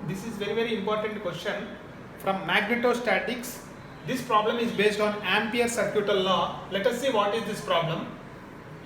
this is very important question from magnetostatics. This problem is based on Ampere's circuital law. Let us see what is this problem.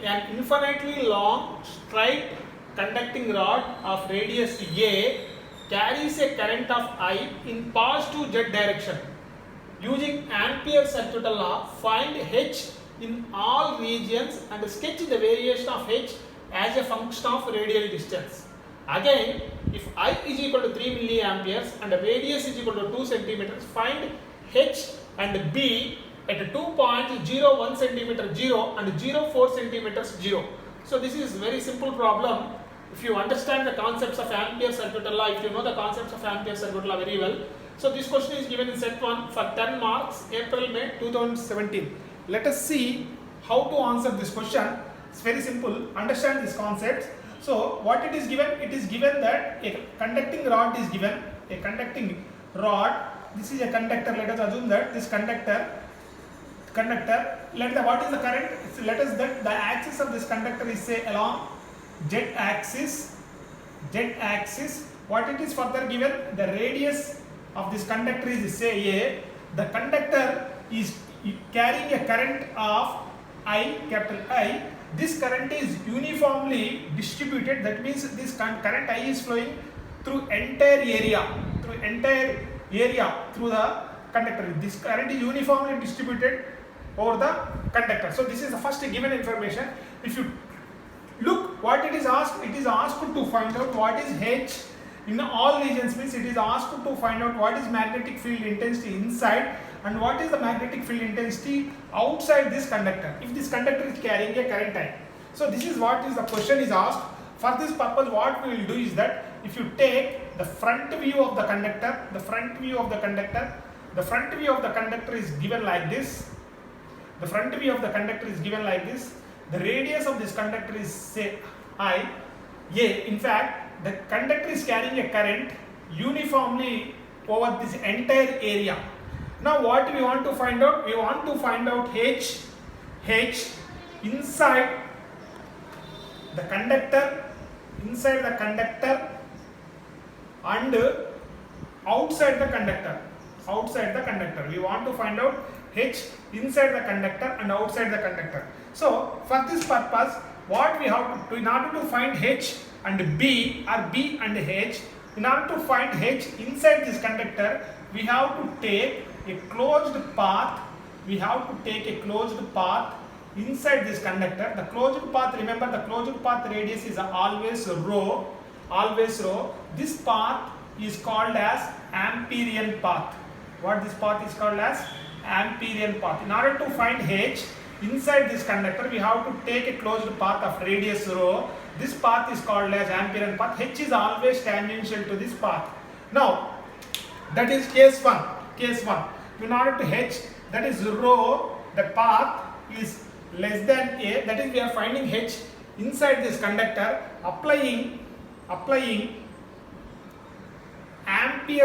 An infinitely long straight conducting rod of radius A carries a current of I in positive z direction. Using Ampere's circuital law, find H in all regions and sketch the variation of H as a function of radial distance. Again, if I is equal to 3 milliamperes and the radius is equal to 2 centimeters, find H and B at 2.01 centimeter 0 and 0.4 centimeters 0. So this is very simple problem. If you understand the concepts of Ampere's circuital law, if you know the concepts of Ampere's circuital law very well. So this question is given in set 1 for 10 marks, April-May 2017. Let us see how to answer this question. It's very simple. Understand these concepts. So what it is given? It is given that a conducting rod is given. A conducting rod. This is a conductor. Let us assume that this conductor. What is the current? Let us that the axis of this conductor is say along z axis. What it is further given? The radius of this conductor is say A. The conductor is carrying a current of I, capital I. This current is uniformly distributed. That means this current I is flowing through entire area through the conductor. This current is uniformly distributed over the conductor. So this is the first given information. If you look what it is asked to find out what is H in all regions, means it is asked to find out what is magnetic field intensity inside and what is the magnetic field intensity outside this conductor if this conductor is carrying a current I. So this is what is the question is asked. For this purpose, what we will do is that if you take the front view of the conductor, the front view of the conductor is given like this. The front view of the conductor is given like this. The radius of this conductor is say I, A. In fact, the conductor is carrying a current uniformly over this entire area. Now what we want to find out? We want to find out H inside the conductor and outside the conductor. We want to find out H inside the conductor and outside the conductor. So for this purpose, what we have to do in order to find H and B or B and H, in order to find H inside this conductor, we have to take a closed path. Inside this conductor. The closed path, remember the closed path radius is always rho. This path is called as Amperian path. What this path is called as? Amperian path. In order to find H inside this conductor, we have to take a closed path of radius rho. This path is called as Amperian path. H is always tangential to this path. Now, that is case 1. In order to H, that is rho, the path is less than A. That is, we are finding H inside this conductor, applying Ampere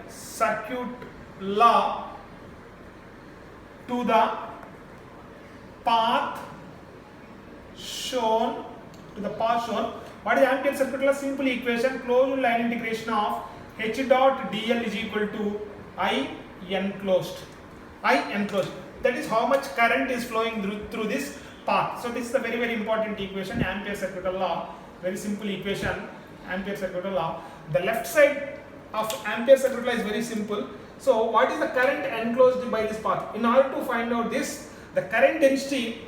circuit law. To the path shown. What is Ampere circuit law? Simple equation, closed line integration of H dot dl is equal to I enclosed. That is how much current is flowing through this path. So this is a very important equation, Ampere circuit law. Very simple equation, Ampere circuit law. The left side of Ampere circuit law is very simple. So what is the current enclosed by this path? In order to find out this, the current density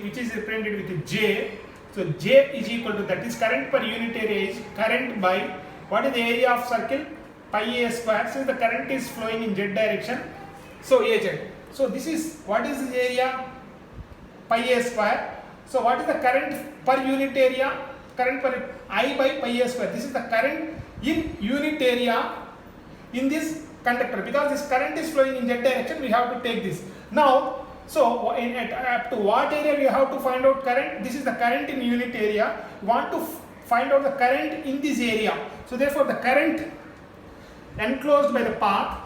which is represented with J. So J is equal to, that is current per unit area, is current by what is the area of circle? Pi a square. Since the current is flowing in z direction, so Az. So this is what is the area? Pi a square. So what is the current per unit area? Current per I by pi a square. This is the current in unit area in this conductor. Because this current is flowing in z direction, we have to take this. Now, so up to what area we have to find out current? This is the current in unit area. We want to find out the current in this area. So therefore, the current enclosed by the path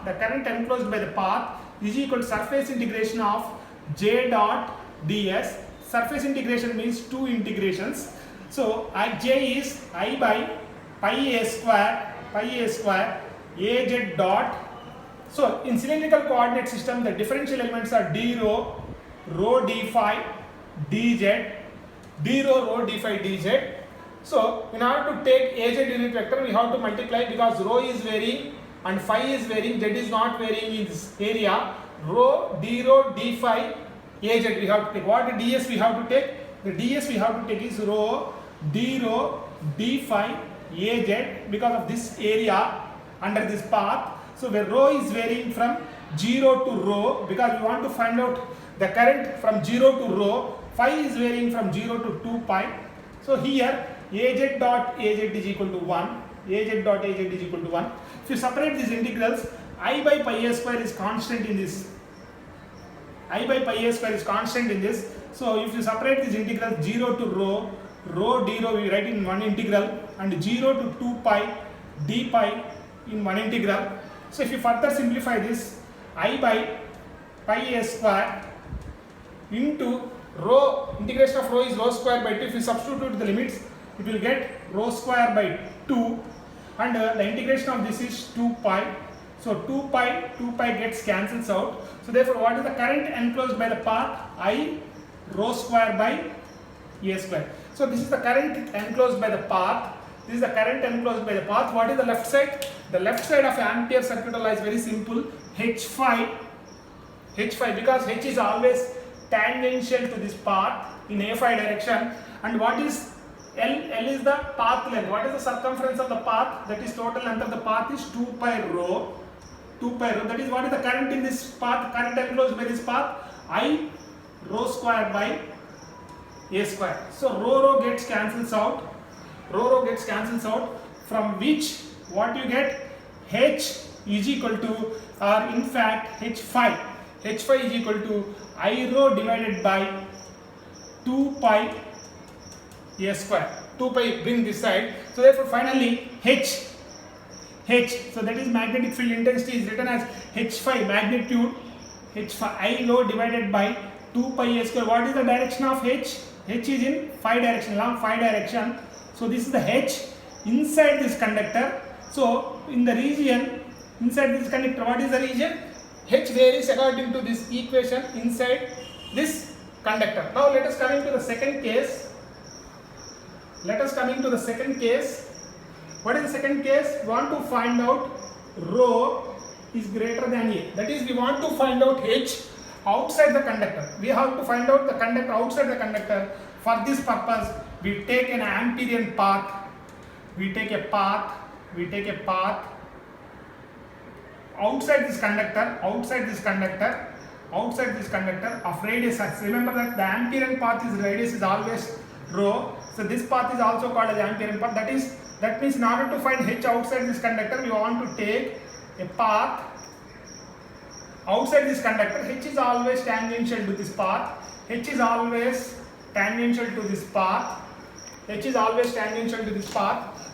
is equal to surface integration of J dot ds surface integration means two integrations. So J is I by pi a square Az dot. So in cylindrical coordinate system, the differential elements are d rho d phi dz, d rho d phi dz. So in order to take Az unit vector, we have to multiply, because rho is varying and phi is varying, z is not varying in this area. Rho d phi Az we have to take. What ds we have to take? The ds we have to take is rho d phi Az, because of this area under this path. So where rho is varying from 0 to rho, because we want to find out the current from 0 to rho. Phi is varying from 0 to 2 pi. So here Az dot Az is equal to 1. Az dot Az is equal to 1. If you separate these integrals, I by pi a square is constant in this. I by pi a square is constant in this. So if you separate these integrals 0 to rho d rho we write in one integral, and 0 to 2 pi d pi in one integral. So if you further simplify this, I by pi a square into rho, integration of rho is rho square by 2. If you substitute the limits, it will get rho square by 2, and the integration of this is 2 pi. So 2 pi gets cancels out. So therefore, what is the current enclosed by the path? I rho square by a square. So this is the current enclosed by the path. This is the current enclosed by the path. What is the left side? The left side of ampere circuit law is very simple. H phi, because H is always tangential to this path in a phi direction. And what is L? L is the path length. What is the circumference of the path? That is total length of the path is 2 pi rho. That is what is the current in this path, current enclosed by this path? I rho square by a square. So rho gets cancels out. Rho gets cancels out, from which what you get? H is equal to, or in fact H phi is equal to I rho divided by 2 pi a square. 2 pi bring this side. So therefore finally H, so that is magnetic field intensity is written as H phi, magnitude H phi I rho divided by 2 pi a square. What is the direction of H? H is in phi direction, along phi direction. So this is the H inside this conductor. So in the region inside this conductor, what is the region? H varies according to this equation inside this conductor. Now let us come into the second case. What is the second case? We want to find out rho is greater than A. That is, we want to find out H outside the conductor. We have to find out the conductor outside the conductor. For this purpose, we take an Amperian path. We take a path outside this conductor of radius x. Remember that the Amperian path is radius is always rho. So this path is also called as Amperian path. That means in order to find H outside this conductor, we want to take a path outside this conductor. H is always tangential to this path.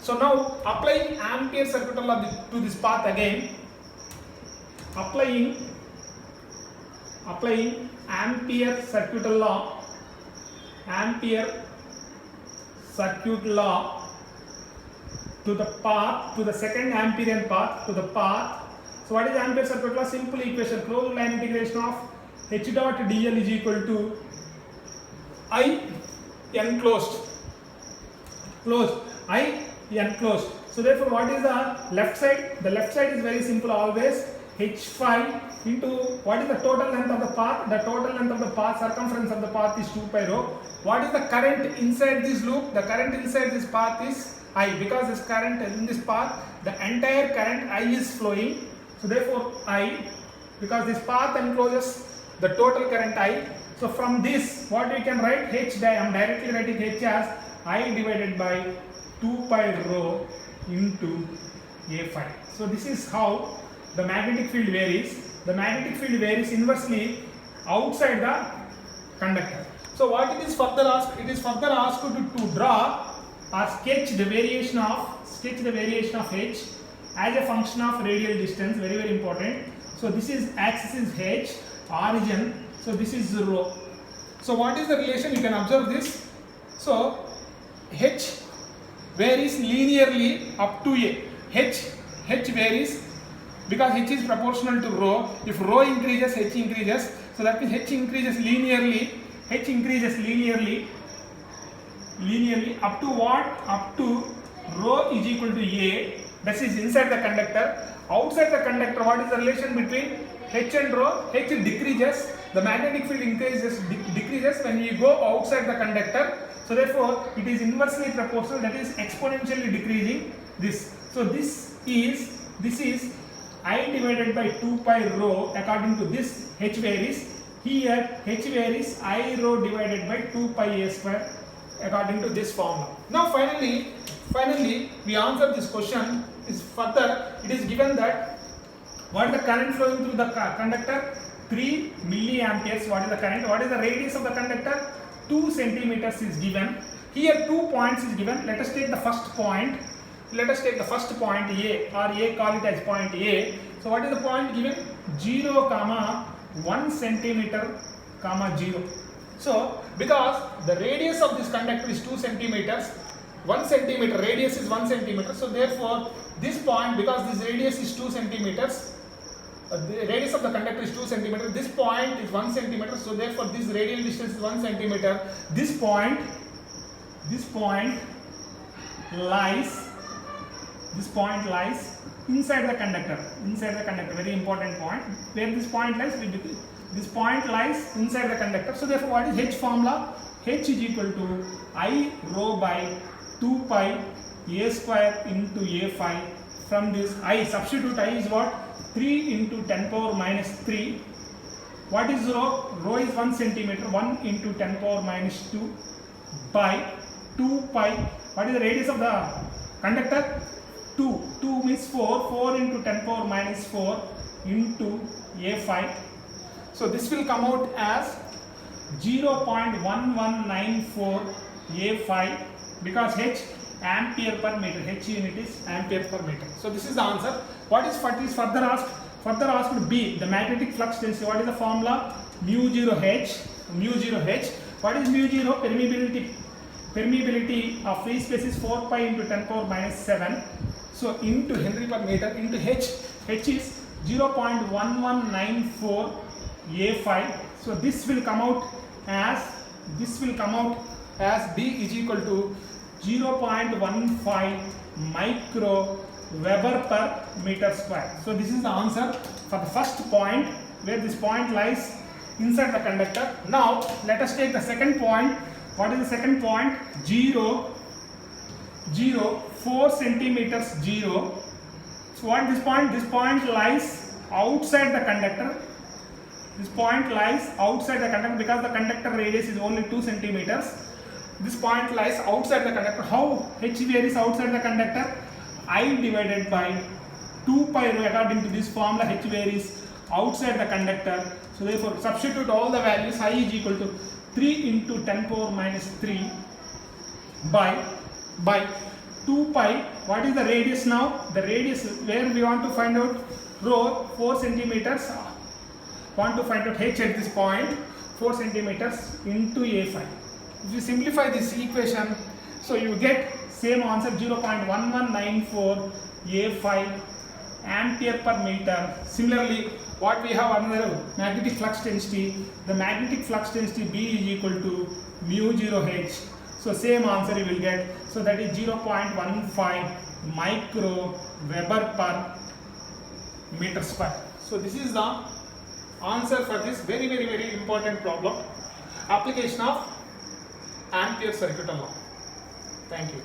So now applying Ampere circuit law to this path again. Applying Ampere circuit law to the path, to the second Amperian path, to the path. So what is Ampere circuit law? Simple equation, closed line integration of H dot dl is equal to I enclosed. So therefore what is the left side? The left side is very simple, always H phi into what is the total length of the path? The total length of the path, circumference of the path is 2 pi rho. What is the current inside this loop? The current inside this path is I, because this current in this path, the entire current I is flowing. So therefore I, because this path encloses the total current I. So from this, what we can write? H, I am directly writing H as I divided by 2 pi rho into A phi. So this is how the magnetic field varies. The magnetic field varies inversely outside the conductor. So what it is further asked? It is further asked to draw or sketch the variation of H as a function of radial distance. Very, very important. So this is axis is H, origin. So this is rho. So what is the relation? You can observe this. So H varies linearly up to A. H varies because H is proportional to rho. If rho increases, H increases. So that means H increases linearly. H increases linearly up to what? Up to rho is equal to A. That is inside the conductor. Outside the conductor, what is the relation between H and rho? H decreases. The magnetic field increases, decreases when we go outside the conductor. So therefore, it is inversely proportional. That is exponentially decreasing this. So this is I divided by 2 pi rho according to this. H varies. Here H varies I rho divided by 2 pi A square according to this formula. Now finally we answer this question is further. It is given that what is the current flowing through the conductor? 3 milliamperes. What is the current? What is the radius of the conductor? 2 centimeters is given. Here 2 points is given. Let us take the first point. Let us take the first point A, or A call it as point A. So what is the point given? 0, 1 centimeter, 0. So because the radius of this conductor is 2 centimeters, 1 centimeter, radius is 1 centimeter. So therefore this point, because this radius is 2 centimeters, the radius of the conductor is 2 centimeters, this point is 1 centimeter. So therefore this radial distance is 1 centimeter. This point lies inside the conductor. Very important point. Where this point lies, this point lies inside the conductor. So therefore what is H formula? H is equal to I rho by 2 pi A square into A phi. From this I, substitute I is what? 3 into 10 power minus 3. What is rho? Rho is 1 centimeter. 1 into 10 power minus 2 by 2 pi. What is the radius of the conductor? 2. 2 means 4. 4 into 10 power minus 4 into A phi. So this will come out as 0.1194 A phi, because H ampere per meter. H unit is ampere per meter. So this is the answer. What is further asked? Further asked B, the magnetic flux density. What is the formula? Mu 0 H. What is mu 0? Permeability of free space is 4 pi into 10 power minus 7. So into Henry per meter into H. H is 0.1194 A phi. So this will come out as B is equal to 0.15 micro Weber per meter square. So this is the answer for the first point, where this point lies inside the conductor. Now let us take the second point. What is the second point? 0, 4 centimeters 0. So what is this point? This point lies outside the conductor. This point lies outside the conductor because the conductor radius is only 2 centimeters. This point lies outside the conductor. How H varies outside the conductor? I divided by 2 pi rho. According to this formula, H varies outside the conductor. So therefore substitute all the values. I is equal to 3 into 10 power minus 3 by 2 pi. What is the radius now? The radius where we want to find out rho, 4 centimeters. Want to find out H at this point, 4 centimeters into A phi. If you simplify this equation, so you get same answer, 0.1194 A phi ampere per meter. Similarly, what we have another magnetic flux density. The magnetic flux density B is equal to mu 0 H. So same answer you will get. So that is 0.15 micro Weber per meter square. So this is the answer for this very important problem. Application of Ampere circuital law. Thank you.